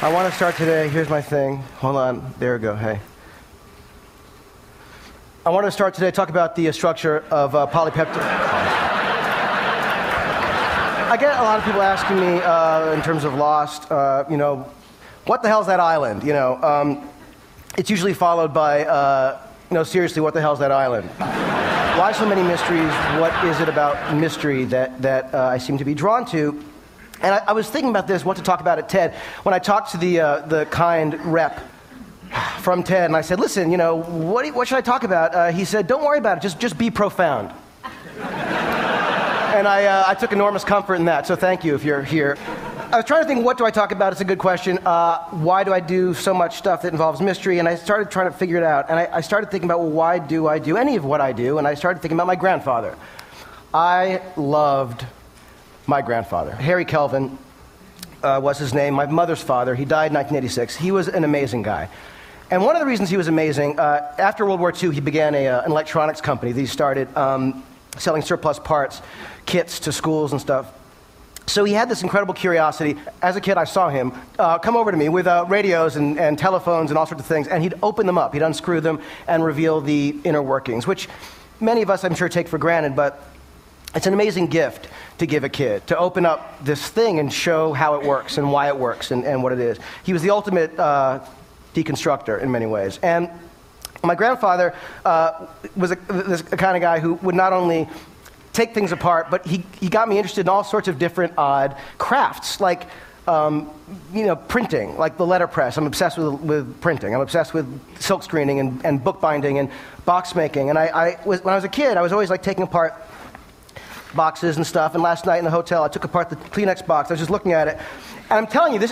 I want to start today, here's my thing. Hold on, there we go, hey. I want to start today, talk about the structure of polypeptide. I get a lot of people asking me, in terms of Lost, you know, what the hell's that island? You know, it's usually followed by, no, seriously, what the hell's that island? Why so many mysteries? What is it about mystery that I seem to be drawn to? And I was thinking about this, what to talk about at TED, when I talked to the kind rep from TED, and I said, listen, you know, what should I talk about? He said, don't worry about it, just be profound. And I took enormous comfort in that, so thank you if you're here. I was trying to think, what do I talk about? It's a good question. Why do I do so much stuff that involves mystery? And I started trying to figure it out. And I started thinking about, well, why do I do any of what I do? And I started thinking about my grandfather. I loved my grandfather. Harry Kelvin was his name, my mother's father. He died in 1986. He was an amazing guy. And one of the reasons he was amazing, after World War II, he began an electronics company. He started selling surplus parts, kits to schools and stuff. So he had this incredible curiosity. As a kid, I saw him come over to me with radios and telephones and all sorts of things, and he'd open them up. He'd unscrew them and reveal the inner workings, which many of us, I'm sure, take for granted, but it's an amazing gift to give a kid, to open up this thing and show how it works and why it works and what it is. He was the ultimate deconstructor in many ways. And my grandfather was this kind of guy who would not only take things apart, but he got me interested in all sorts of different odd crafts, like you know, printing, like the letterpress. I'm obsessed with printing. I'm obsessed with silk screening and bookbinding and box making. And when I was a kid, I was always like taking apart boxes and stuff. And last night in the hotel, I took apart the Kleenex box. I was just looking at it, and I'm telling you,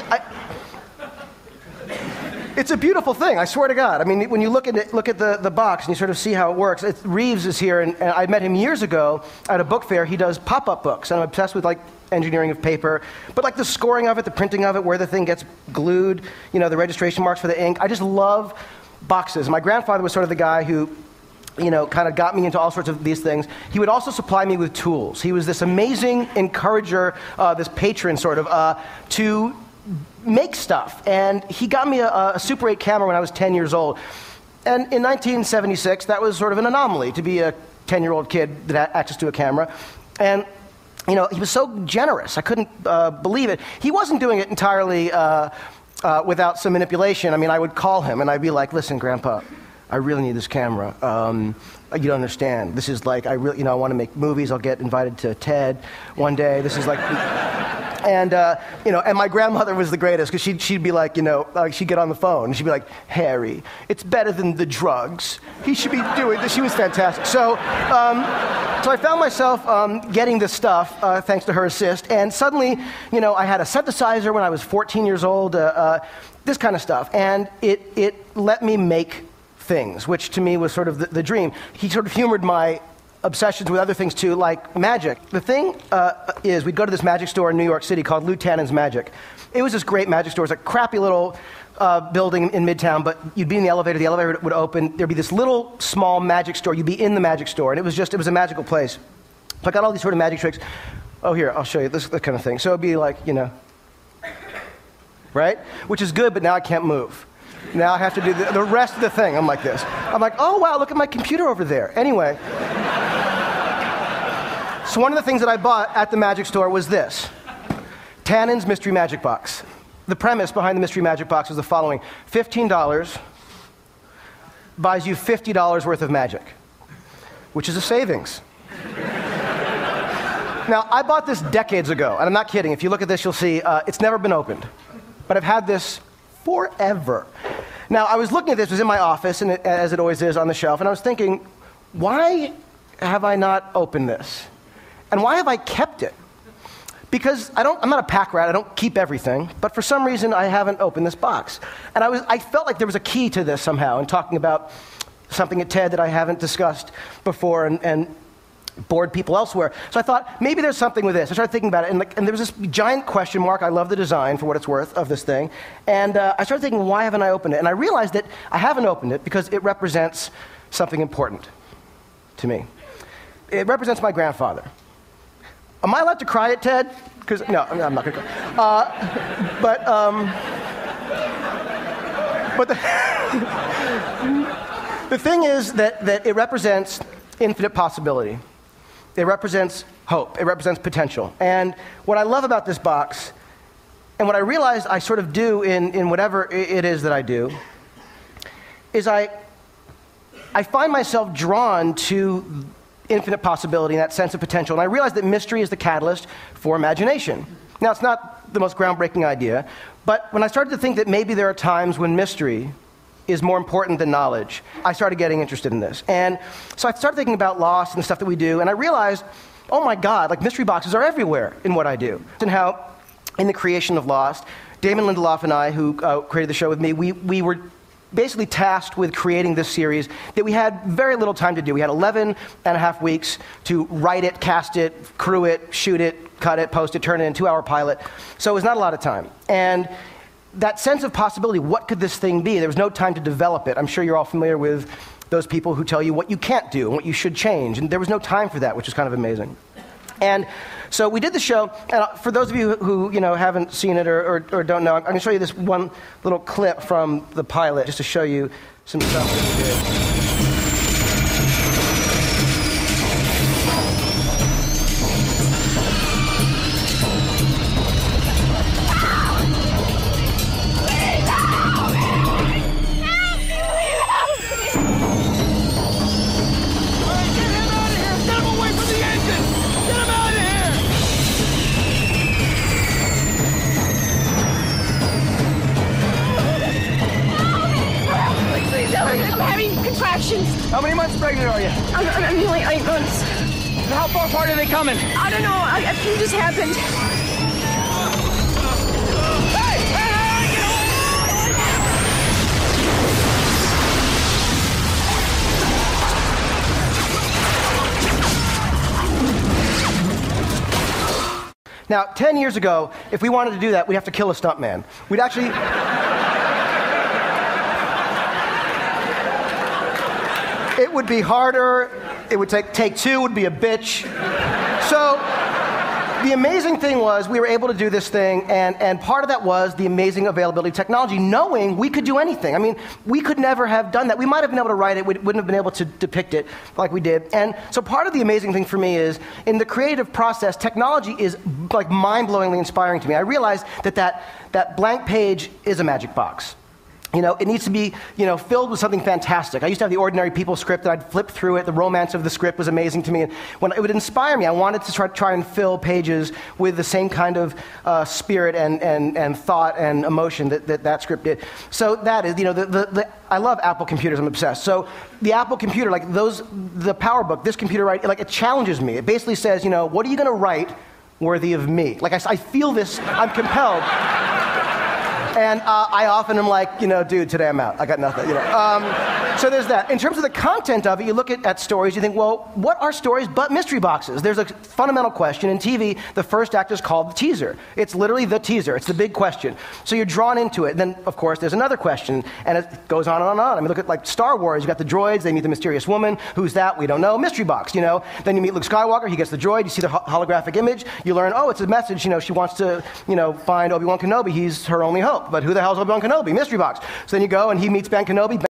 it's a beautiful thing, I swear to God. I mean, when you look at the box and you sort of see how it works. Reeves is here, and I met him years ago at a book fair. He does pop-up books, and I'm obsessed with like engineering of paper, but like the scoring of it, the printing of it, where the thing gets glued, you know, the registration marks for the ink. I just love boxes. My grandfather was sort of the guy who, you know, kind of got me into all sorts of these things. He would also supply me with tools. He was this amazing encourager, this patron sort of, to make stuff. And he got me a Super 8 camera when I was 10 years old. And in 1976, that was sort of an anomaly to be a 10-year-old kid that had access to a camera. And, you know, he was so generous. I couldn't believe it. He wasn't doing it entirely without some manipulation. I mean, I would call him and I'd be like, listen, Grandpa, I really need this camera. You don't understand. This is like, I want to make movies. I'll get invited to TED one day. This is like, and you know, and my grandmother was the greatest because she'd be like, you know, she'd get on the phone and she'd be like, Harry, it's better than the drugs. He should be doing this. She was fantastic. So I found myself getting this stuff thanks to her assist, and suddenly, you know, I had a synthesizer when I was 14 years old. This kind of stuff, and it let me make things, which to me was sort of the dream. He sort of humored my obsessions with other things too, like magic. The thing is, we'd go to this magic store in New York City called Lou Tannen's Magic. It was this great magic store. It was a crappy little building in Midtown, but you'd be in the elevator would open, there'd be this little small magic store, you'd be in the magic store, and it was a magical place. So I got all these sort of magic tricks. Oh, here, I'll show you this kind of thing. So it'd be like, you know, right? Which is good, but now I can't move. Now I have to do the rest of the thing. I'm like this. I'm like, oh, wow, look at my computer over there. Anyway. So one of the things that I bought at the magic store was this. Tannen's Mystery Magic Box. The premise behind the Mystery Magic Box was the following. $15 buys you $50 worth of magic, which is a savings. Now, I bought this decades ago, and I'm not kidding. If you look at this, you'll see it's never been opened. But I've had this forever. Now, I was looking at this, it was in my office, and as it always is, on the shelf, and I was thinking, why have I not opened this? And why have I kept it? Because I'm not a pack rat, I don't keep everything, but for some reason I haven't opened this box. And I felt like there was a key to this somehow, in talking about something at TED that I haven't discussed before and bored people elsewhere. So I thought, maybe there's something with this. I started thinking about it, and there was this giant question mark. I love the design, for what it's worth, of this thing. And I started thinking, why haven't I opened it? And I realized that I haven't opened it because it represents something important to me. It represents my grandfather. Am I allowed to cry at TED? Because no, I'm not going to cry. But the thing is that it represents infinite possibility. It represents hope. It represents potential. And what I love about this box, and what I realized I sort of do in whatever it is that I do, is I find myself drawn to infinite possibility and that sense of potential. And I realize that mystery is the catalyst for imagination. Now, it's not the most groundbreaking idea, but when I started to think that maybe there are times when mystery is more important than knowledge, I started getting interested in this. And so I started thinking about Lost and the stuff that we do, and I realized, oh my God, like mystery boxes are everywhere in what I do. And how, in the creation of Lost, Damon Lindelof and I, who created the show with me, we were basically tasked with creating this series that we had very little time to do. We had 11 and a half weeks to write it, cast it, crew it, shoot it, cut it, post it, turn it in, 2-hour pilot. So it was not a lot of time. And that sense of possibility, what could this thing be? There was no time to develop it. I'm sure you're all familiar with those people who tell you what you can't do and what you should change. And there was no time for that, which is kind of amazing. And so we did the show, and for those of you who haven't seen it or don't know, I'm going to show you this one little clip from the pilot just to show you some stuff that we did. Contractions. How many months pregnant are you? I'm nearly 8 months. And how far apart are they coming? I don't know. A few just happened. Now, 10 years ago, if we wanted to do that, we'd have to kill a stuntman. We'd actually... It would be harder. It would take two would be a bitch. So the amazing thing was we were able to do this thing, and part of that was the amazing availability of technology, knowing we could do anything. I mean, we could never have done that. We might have been able to write it. We wouldn't have been able to depict it like we did. And so part of the amazing thing for me is, in the creative process, technology is like mind-blowingly inspiring to me. I realized that blank page is a magic box. It needs to be, filled with something fantastic. I used to have the Ordinary People script, and I'd flip through it. The romance of the script was amazing to me. And when it would inspire me, I wanted to try and fill pages with the same kind of spirit and thought and emotion that script did. So that is, I love Apple computers. I'm obsessed. So the Apple computer, like the PowerBook, this computer, right, like it challenges me. It basically says, what are you going to write worthy of me? Like I feel this, I'm compelled. And I often am like, dude, today I'm out. I got nothing, So there's that. In terms of the content of it, you look at stories, you think, well, what are stories but mystery boxes? There's a fundamental question. In TV, the first act is called the teaser. It's literally the teaser. It's the big question. So you're drawn into it. And then, of course, there's another question, and it goes on and on and on. I mean, look at, like, Star Wars. You got the droids. They meet the mysterious woman. Who's that? We don't know. Mystery box, Then you meet Luke Skywalker. He gets the droid. You see the holographic image. You learn, oh, it's a message. She wants to, find Obi-Wan Kenobi. He's her only hope. But who the hell is Obi-Wan Kenobi? Mystery box. So then you go, and he meets Ben Kenobi.